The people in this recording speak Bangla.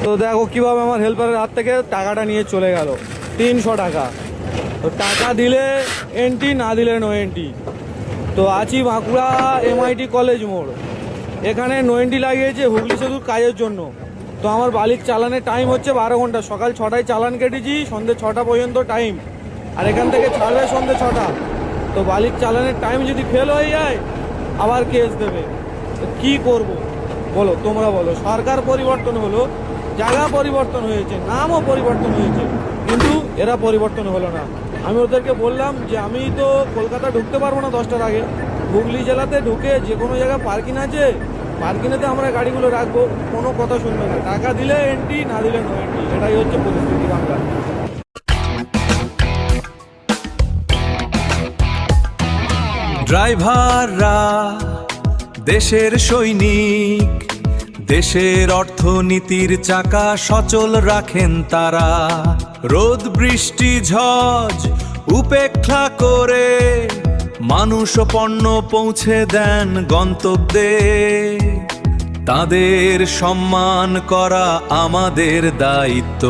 তো দেখো কিভাবে আমার হেল্পারের হাত থেকে টাকাটা নিয়ে চলে গেল, 300 টাকা। তো টাকা দিলে এন্ট্রি, না দিলে নো এন্ট্রি। তো আছি বাঁকুড়া MIT কলেজ মোড়, এখানে নো এন্ট্রি লাগিয়েছে হুগলি সেতুর কাজের জন্য। তো আমার বালির চালানের টাইম হচ্ছে 12 ঘন্টা, সকাল 6টায় চালান কেটেছি, সন্ধ্যে 6টা পর্যন্ত টাইম, আর এখান থেকে ছাড়বে সন্ধ্যে 6টা। তো বালির চালানের টাইম যদি ফেল হয়ে যায় আবার কেস দেবে। তো কী করব বলো, তোমরা বলো। সরকার পরিবর্তন হলো, জায়গা পরিবর্তন হয়েছে, নামও পরিবর্তন হয়েছে, কিন্তু এরা পরিবর্তন হলো না। আমি ওদেরকে বললাম যে আমি তো কলকাতা ঢুকতে পারবো না 10টার আগে, হুগলি জেলাতে ঢুকে যে কোনো জায়গায় পার্কিং আছে, পার্কিংয়েতে আমরা গাড়িগুলো রাখবো, কোনো কথা শুনবে না। টাকা দিলে এন্ট্রি, না দিলে নো এন্ট্রি, এটাই হচ্ছে পরিস্থিতি বাংলা। ড্রাইভাররা দেশের সৈনিক, দেশের অর্থনীতির চাকা সচল রাখেন তারা। রোদ বৃষ্টি ঝড় উপেক্ষা করে মানুষ ও পণ্য পৌঁছে দেন গন্তব্যে। তাদের সম্মান করা আমাদের দায়িত্ব।